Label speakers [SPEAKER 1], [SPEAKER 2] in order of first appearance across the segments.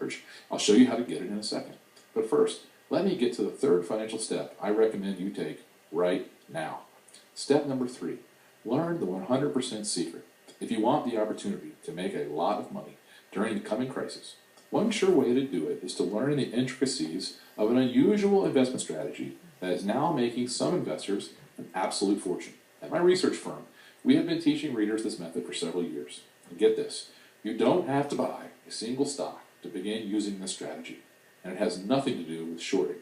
[SPEAKER 1] large. I'll show you how to get it in a second. But first, let me get to the third financial step I recommend you take right now. Step number 3, learn the 100% secret. If you want the opportunity to make a lot of money during the coming crisis, one sure way to do it is to learn the intricacies of an unusual investment strategy that is now making some investors an absolute fortune. At my research firm, we have been teaching readers this method for several years. And get this, you don't have to buy a single stock to begin using this strategy, and it has nothing to do with shorting.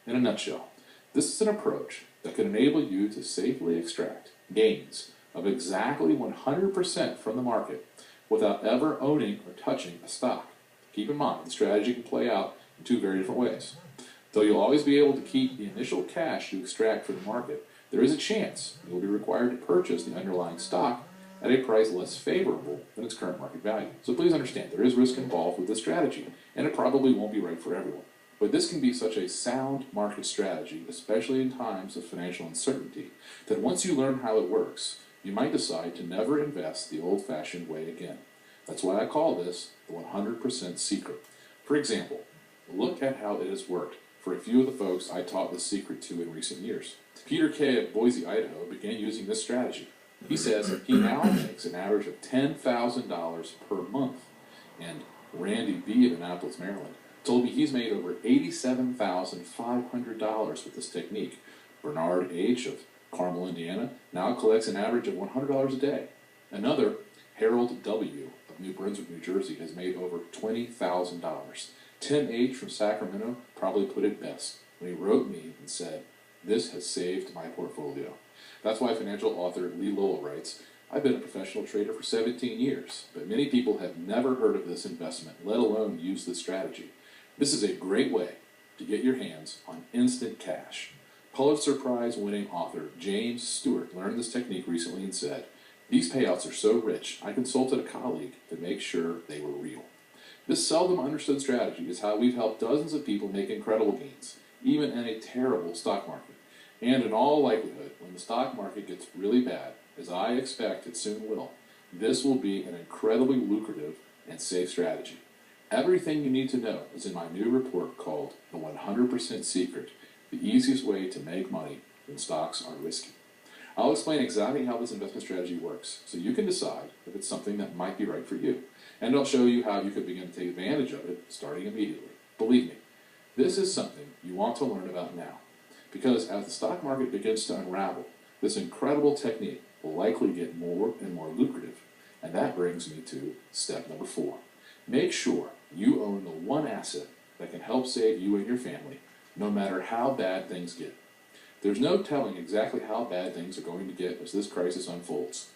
[SPEAKER 1] In a nutshell, this is an approach that can enable you to safely extract gains of exactly 100% from the market without ever owning or touching a stock. Keep in mind, the strategy can play out in 2 very different ways. Though you'll always be able to keep the initial cash you extract from the market, there is a chance you'll be required to purchase the underlying stock at a price less favorable than its current market value. So please understand, there is risk involved with this strategy, and it probably won't be right for everyone. But this can be such a sound market strategy, especially in times of financial uncertainty, that once you learn how it works, you might decide to never invest the old-fashioned way again. That's why I call this the 100% secret. For example, look at how it has worked for a few of the folks I taught this secret to in recent years. Peter Kay of Boise, Idaho began using this strategy. He says that he now makes an average of $10,000 per month. And Randy B. of Annapolis, Maryland, told me he's made over $87,500 with this technique. Bernard H. of Carmel, Indiana, now collects an average of $100 a day. Another, Harold W. of New Brunswick, New Jersey, has made over $20,000. Tim H. from Sacramento probably put it best when he wrote me and said, "This has saved my portfolio." That's why financial author Lee Lowell writes, "I've been a professional trader for 17 years, but many people have never heard of this investment, let alone use this strategy. This is a great way to get your hands on instant cash." Pulitzer Prize-winning author James Stewart learned this technique recently and said, "These payouts are so rich, I consulted a colleague to make sure they were real." This seldom understood strategy is how we've helped dozens of people make incredible gains, even in a terrible stock market. And in all likelihood, when the stock market gets really bad, as I expect it soon will, this will be an incredibly lucrative and safe strategy. Everything you need to know is in my new report called The 100% Secret, the easiest way to make money when stocks are risky. I'll explain exactly how this investment strategy works, so you can decide if it's something that might be right for you. And I'll show you how you could begin to take advantage of it starting immediately. Believe me, this is something you want to learn about now, because as the stock market begins to unravel, this incredible technique will likely get more and more lucrative. And that brings me to step number 4. Make sure you own the one asset that can help save you and your family, no matter how bad things get. There's no telling exactly how bad things are going to get as this crisis unfolds.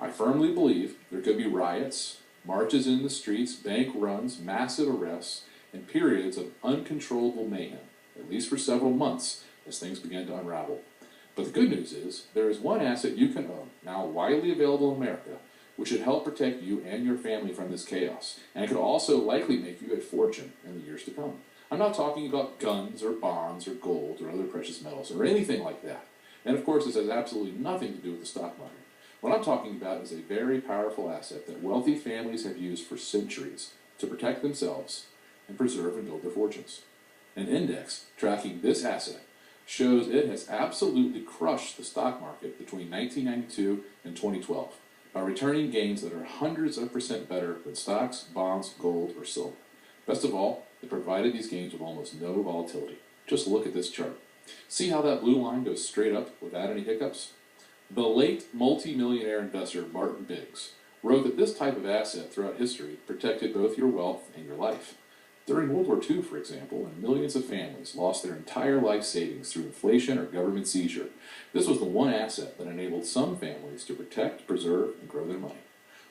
[SPEAKER 1] I firmly believe there could be riots, marches in the streets, bank runs, massive arrests, and periods of uncontrollable mayhem, at least for several months as things begin to unravel. But the good news is, there is one asset you can own, now widely available in America, which should help protect you and your family from this chaos, and it could also likely make you a fortune in the years to come. I'm not talking about guns or bonds or gold or other precious metals or anything like that. And of course, this has absolutely nothing to do with the stock market. What I'm talking about is a very powerful asset that wealthy families have used for centuries to protect themselves and preserve and build their fortunes. An index tracking this asset shows it has absolutely crushed the stock market between 1992 and 2012 by returning gains that are hundreds of percent better than stocks, bonds, gold, or silver. Best of all, it provided these gains with almost no volatility. Just look at this chart. See how that blue line goes straight up without any hiccups? The late multi-millionaire investor Martin Biggs wrote that this type of asset throughout history protected both your wealth and your life. During World War II, for example, when millions of families lost their entire life savings through inflation or government seizure, this was the one asset that enabled some families to protect, preserve, and grow their money.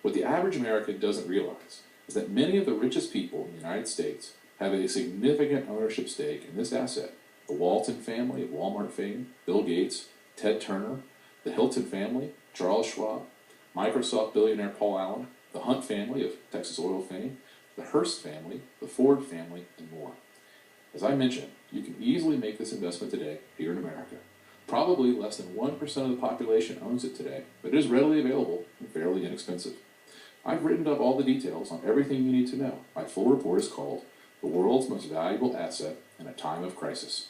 [SPEAKER 1] What the average American doesn't realize is that many of the richest people in the United States have a significant ownership stake in this asset. The Walton family of Walmart fame, Bill Gates, Ted Turner, the Hilton family, Charles Schwab, Microsoft billionaire Paul Allen, the Hunt family of Texas oil fame, the Hearst family, the Ford family, and more. As I mentioned, you can easily make this investment today here in America. Probably less than 1% of the population owns it today, but it is readily available and fairly inexpensive. I've written up all the details on everything you need to know. My full report is called the world's most valuable asset in a time of crisis.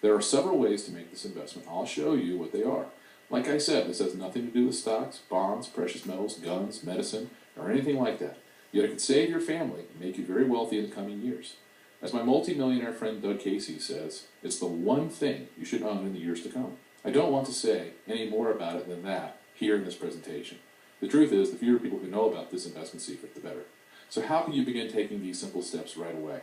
[SPEAKER 1] There are several ways to make this investment. I'll show you what they are. Like I said, this has nothing to do with stocks, bonds, precious metals, guns, medicine, or anything like that. Yet it could save your family and make you very wealthy in the coming years. As my multimillionaire friend Doug Casey says, it's the one thing you should own in the years to come. I don't want to say any more about it than that here in this presentation. The truth is, the fewer people who know about this investment secret, the better. So how can you begin taking these simple steps right away?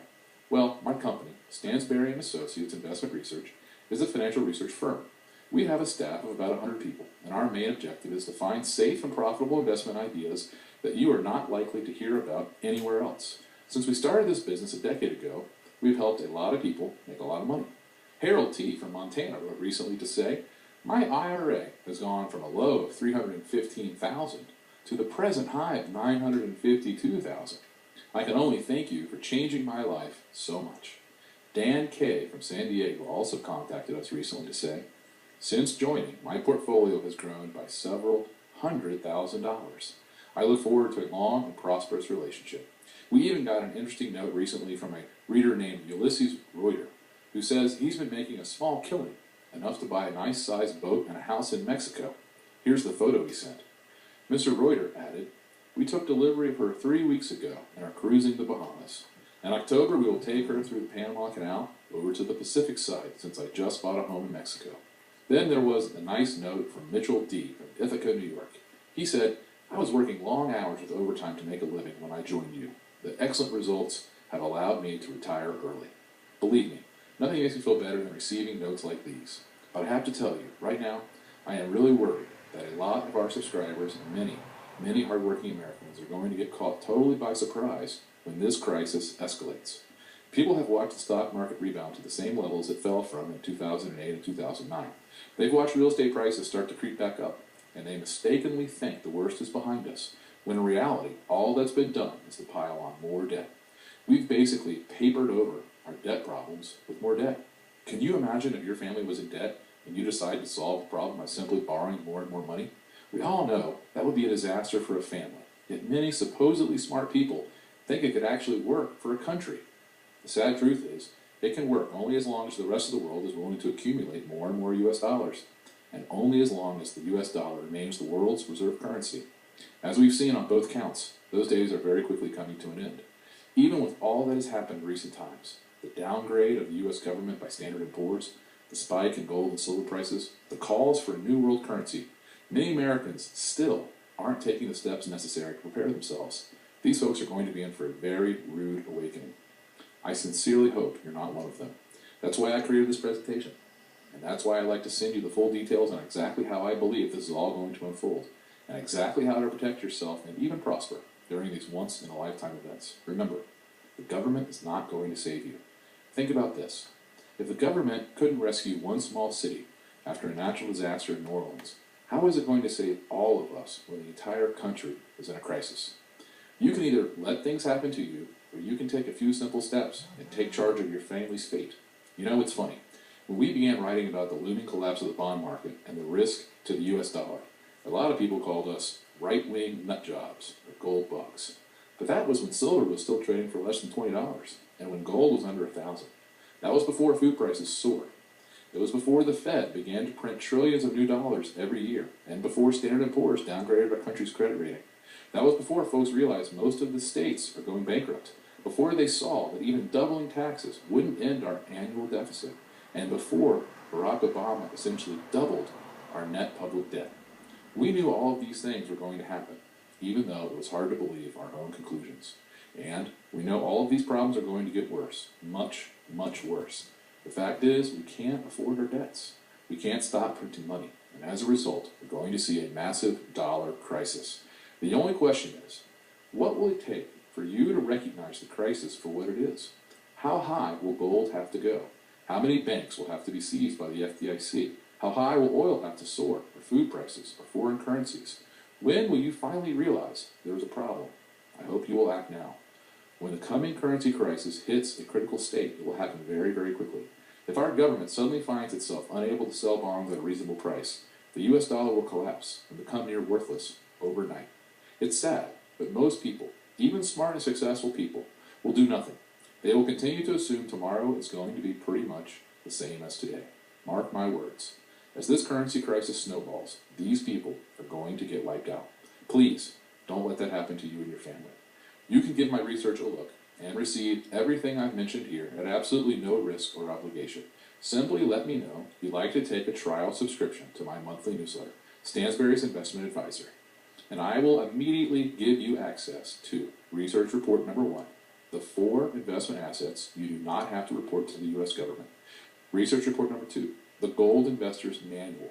[SPEAKER 1] Well, my company, Stansberry & Associates Investment Research, is a financial research firm. We have a staff of about 100 people, and our main objective is to find safe and profitable investment ideas that you are not likely to hear about anywhere else. Since we started this business a decade ago, we've helped a lot of people make a lot of money. Harold T. from Montana wrote recently to say, "My IRA has gone from a low of $315,000 to the present high of $952,000. I can only thank you for changing my life so much." Dan K. from San Diego also contacted us recently to say, "Since joining, my portfolio has grown by several $100,000. I look forward to a long and prosperous relationship." We even got an interesting note recently from a reader named Ulysses Reuter, who says he's been making a small killing, enough to buy a nice-sized boat and a house in Mexico. Here's the photo he sent. Mr. Reuter added, "We took delivery of her 3 weeks ago and are cruising the Bahamas. In October, we will take her through the Panama Canal over to the Pacific side, since I just bought a home in Mexico." Then there was a nice note from Mitchell D. from Ithaca, New York. He said, "I was working long hours with overtime to make a living when I joined you. The excellent results have allowed me to retire early." Believe me, nothing makes me feel better than receiving notes like these. But I have to tell you, right now, I am really worried that a lot of our subscribers and many hardworking Americans are going to get caught totally by surprise when this crisis escalates. People have watched the stock market rebound to the same levels it fell from in 2008 and 2009. They've watched real estate prices start to creep back up, and they mistakenly think the worst is behind us, when in reality, all that's been done is to pile on more debt. We've basically papered over our debt problems with more debt. Can you imagine if your family was in debt and you decided to solve the problem by simply borrowing more and more money? We all know that would be a disaster for a family, yet many supposedly smart people think it could actually work for a country. The sad truth is, it can work only as long as the rest of the world is willing to accumulate more and more US dollars, and only as long as the US dollar remains the world's reserve currency. As we've seen on both counts, those days are very quickly coming to an end. Even with all that has happened in recent times, the downgrade of the US government by Standard & Poor's, the spike in gold and silver prices, the calls for a new world currency, many Americans still aren't taking the steps necessary to prepare themselves. These folks are going to be in for a very rude awakening. I sincerely hope you're not one of them. That's why I created this presentation. And that's why I like to send you the full details on exactly how I believe this is all going to unfold, and exactly how to protect yourself and even prosper during these once-in-a-lifetime events. Remember, the government is not going to save you. Think about this. If the government couldn't rescue one small city after a natural disaster in New Orleans, how is it going to save all of us when the entire country is in a crisis? You can either let things happen to you, or you can take a few simple steps and take charge of your family's fate. You know, it's funny. When we began writing about the looming collapse of the bond market and the risk to the US dollar, a lot of people called us right-wing nut jobs or gold bugs. But that was when silver was still trading for less than $20 and when gold was under $1,000. That was before food prices soared. It was before the Fed began to print trillions of new dollars every year, and before Standard & Poor's downgraded our country's credit rating. That was before folks realized most of the states are going bankrupt, before they saw that even doubling taxes wouldn't end our annual deficit, and before Barack Obama essentially doubled our net public debt. We knew all of these things were going to happen, even though it was hard to believe our own conclusions. And we know all of these problems are going to get worse, much, much worse. The fact is, we can't afford our debts. We can't stop printing money, and as a result, we're going to see a massive dollar crisis. The only question is, what will it take for you to recognize the crisis for what it is? How high will gold have to go? How many banks will have to be seized by the FDIC? How high will oil have to soar, or food prices, or foreign currencies? When will you finally realize there is a problem? I hope you will act now. When the coming currency crisis hits a critical state, it will happen very, very quickly. If our government suddenly finds itself unable to sell bonds at a reasonable price, the US dollar will collapse and become near worthless overnight. It's sad, but most people, even smart and successful people, will do nothing. They will continue to assume tomorrow is going to be pretty much the same as today. Mark my words. As this currency crisis snowballs, these people are going to get wiped out. Please, don't let that happen to you and your family. You can give my research a look and receive everything I've mentioned here at absolutely no risk or obligation. Simply let me know you'd like to take a trial subscription to my monthly newsletter, Stansberry's Investment Advisor, and I will immediately give you access to Research Report number 1, the 4 investment assets you do not have to report to the U.S. government. Research Report number 2, the Gold Investor's Manual.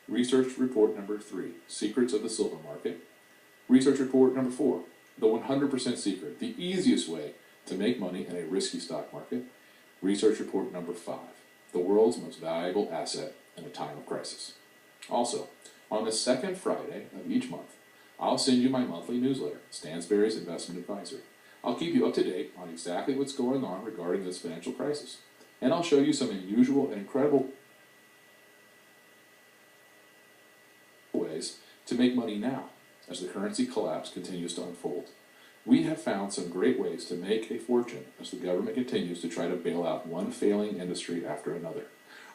[SPEAKER 1] Research Report number 3, Secrets of the Silver Market. Research Report number 4, the 100% secret, the easiest way to make money in a risky stock market. Research Report number 5, the world's most valuable asset in a time of crisis. Also, on the second Friday of each month, I'll send you my monthly newsletter, Stansberry's Investment Advisor. I'll keep you up to date on exactly what's going on regarding this financial crisis. And I'll show you some unusual and incredible ways to make money now as the currency collapse continues to unfold. We have found some great ways to make a fortune as the government continues to try to bail out one failing industry after another.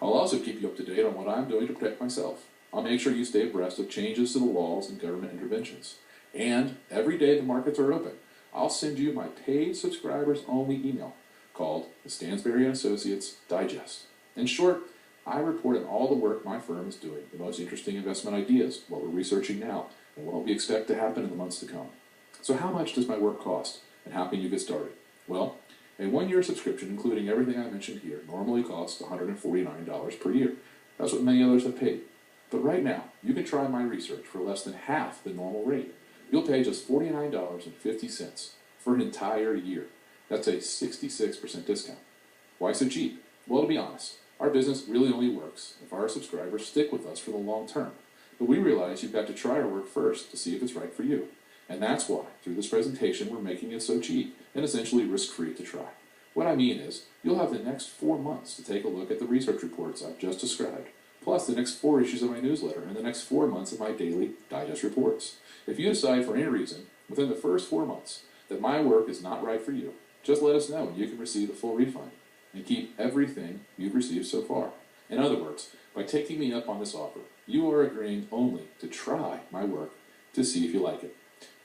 [SPEAKER 1] I'll also keep you up to date on what I'm doing to protect myself. I'll make sure you stay abreast of changes to the laws and government interventions. And every day the markets are open, I'll send you my paid subscribers only email called the Stansberry & Associates Digest. In short, I report on all the work my firm is doing, the most interesting investment ideas, what we're researching now, and what we expect to happen in the months to come. So how much does my work cost, and how can you get started? Well, a 1-year subscription, including everything I mentioned here, normally costs $149 per year. That's what many others have paid. But right now, you can try my research for less than half the normal rate. You'll pay just $49.50 for an entire year. That's a 66% discount. Why so cheap? Well, to be honest, our business really only works if our subscribers stick with us for the long term. But we realize you've got to try our work first to see if it's right for you. And that's why, through this presentation, we're making it so cheap and essentially risk-free to try. What I mean is, you'll have the next 4 months to take a look at the research reports I've just described, plus the next 4 issues of my newsletter and the next 4 months of my daily digest reports. If you decide for any reason, within the first 4 months, that my work is not right for you, just let us know and you can receive a full refund and keep everything you've received so far. In other words, by taking me up on this offer, you are agreeing only to try my work to see if you like it.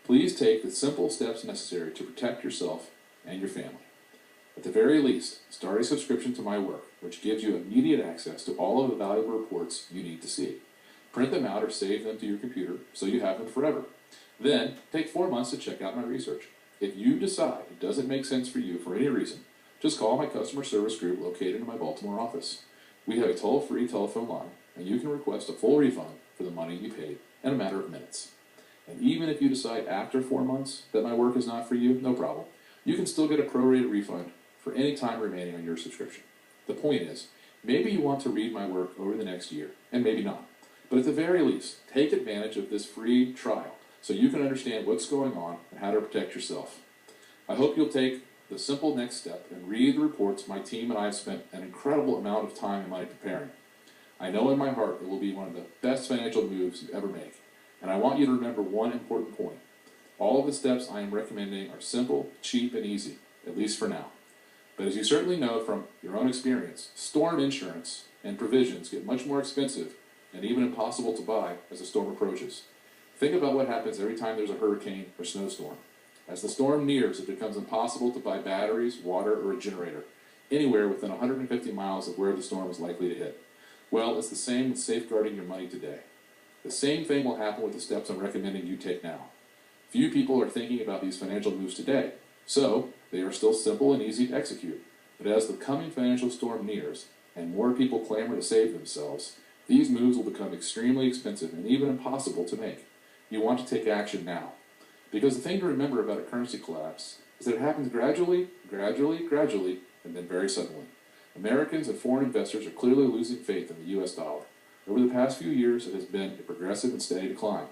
[SPEAKER 1] Please take the simple steps necessary to protect yourself and your family. At the very least, start a subscription to my work, which gives you immediate access to all of the valuable reports you need to see. Print them out or save them to your computer so you have them forever. Then, take 4 months to check out my research. If you decide it doesn't make sense for you for any reason, just call my customer service group located in my Baltimore office. We have a toll-free telephone line, and you can request a full refund for the money you paid in a matter of minutes. And even if you decide after 4 months that my work is not for you, no problem. You can still get a prorated refund for any time remaining on your subscription. The point is, maybe you want to read my work over the next year, and maybe not. But at the very least, take advantage of this free trial so you can understand what's going on and how to protect yourself. I hope you'll take the simple next step and read the reports my team and I have spent an incredible amount of time and money preparing. I know in my heart it will be one of the best financial moves you ever make. And I want you to remember one important point. All of the steps I am recommending are simple, cheap, and easy, at least for now. But as you certainly know from your own experience, storm insurance and provisions get much more expensive and even impossible to buy as a storm approaches. Think about what happens every time there's a hurricane or snowstorm. As the storm nears, it becomes impossible to buy batteries, water, or a generator anywhere within 150 miles of where the storm is likely to hit. Well, it's the same with safeguarding your money today. The same thing will happen with the steps I'm recommending you take now. Few people are thinking about these financial moves today, so they are still simple and easy to execute. But as the coming financial storm nears, and more people clamor to save themselves, these moves will become extremely expensive and even impossible to make. You want to take action now. Because the thing to remember about a currency collapse is that it happens gradually, and then very suddenly. Americans and foreign investors are clearly losing faith in the U.S. dollar. Over the past few years, it has been a progressive and steady decline.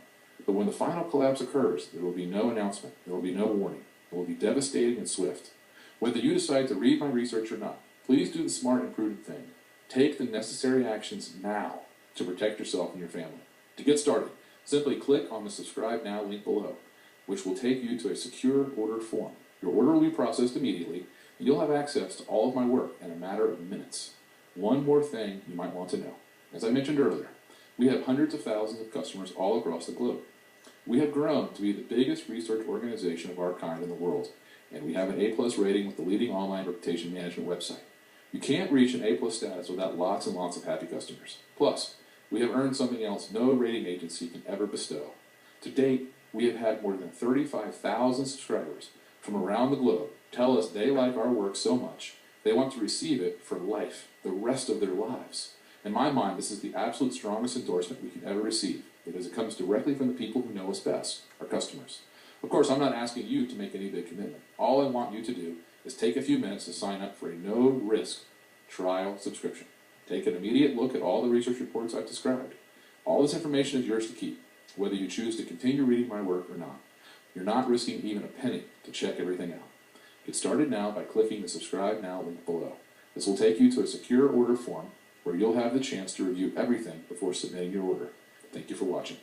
[SPEAKER 1] But when the final collapse occurs, there will be no announcement, there will be no warning. It will be devastating and swift. Whether you decide to read my research or not, please do the smart and prudent thing. Take the necessary actions now to protect yourself and your family. To get started, simply click on the Subscribe Now link below, which will take you to a secure order form. Your order will be processed immediately, and you'll have access to all of my work in a matter of minutes. One more thing you might want to know. As I mentioned earlier, we have hundreds of thousands of customers all across the globe. We have grown to be the biggest research organization of our kind in the world, and we have an A+ rating with the leading online reputation management website. You can't reach an A+ status without lots and lots of happy customers. Plus, we have earned something else no rating agency can ever bestow. To date, we have had more than 35,000 subscribers from around the globe tell us they like our work so much they want to receive it for life, the rest of their lives. In my mind, this is the absolute strongest endorsement we can ever receive, because it comes directly from the people who know us best, our customers. Of course, I'm not asking you to make any big commitment. All I want you to do is take a few minutes to sign up for a no-risk trial subscription. Take an immediate look at all the research reports I've described. All this information is yours to keep, whether you choose to continue reading my work or not. You're not risking even a penny to check everything out. Get started now by clicking the Subscribe Now link below. This will take you to a secure order form where you'll have the chance to review everything before submitting your order. Thank you for watching.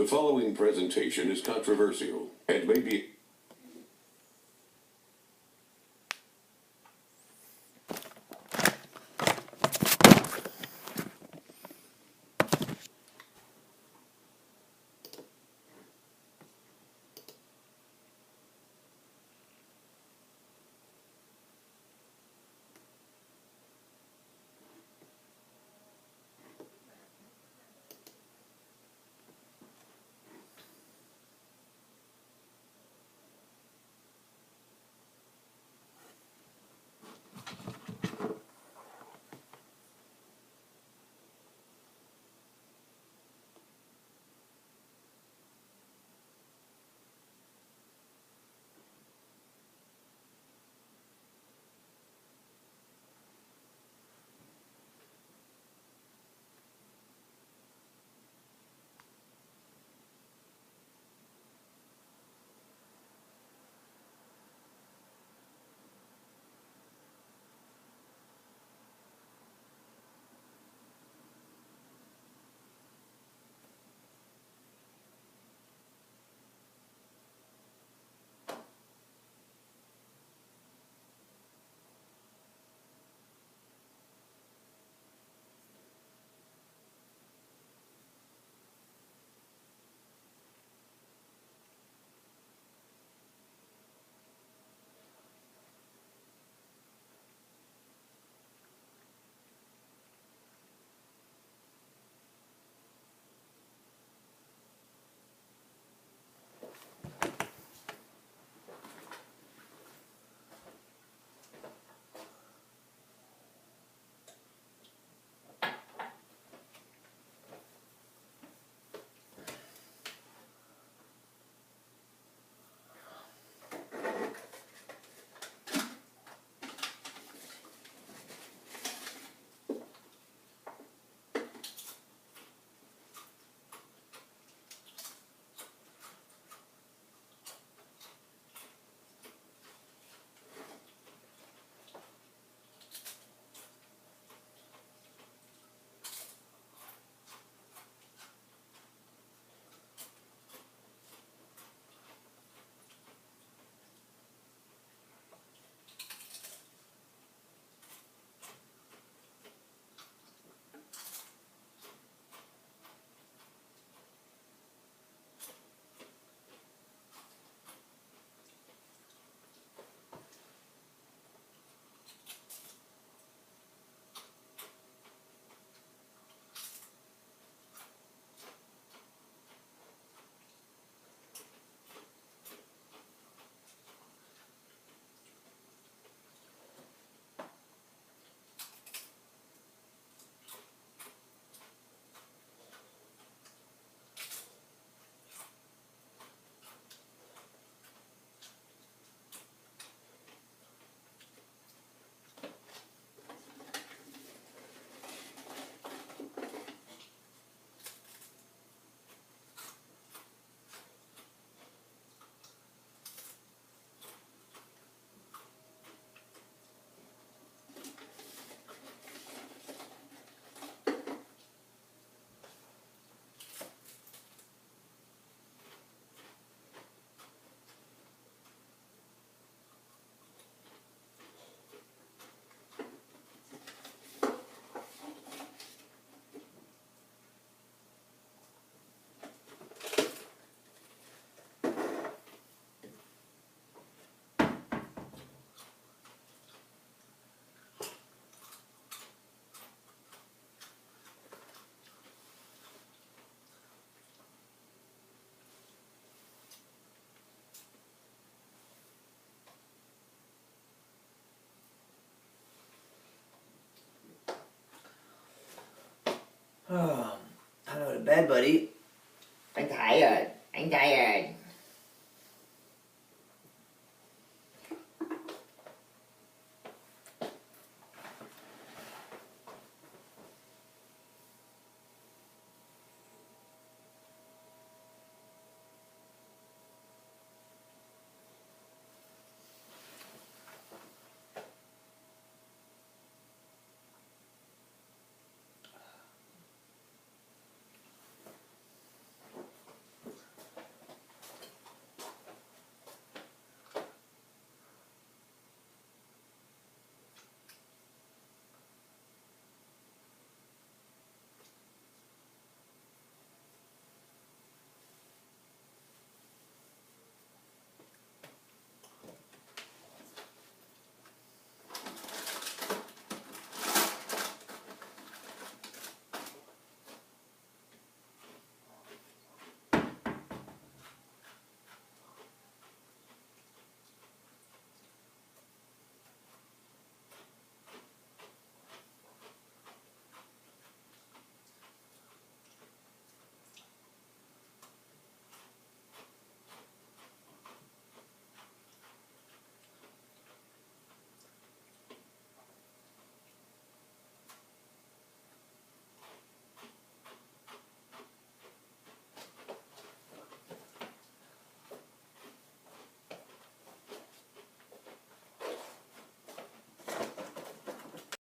[SPEAKER 2] following presentation is controversial and may be
[SPEAKER 3] Oh, time to go to bed, buddy. I'm tired. I'm tired.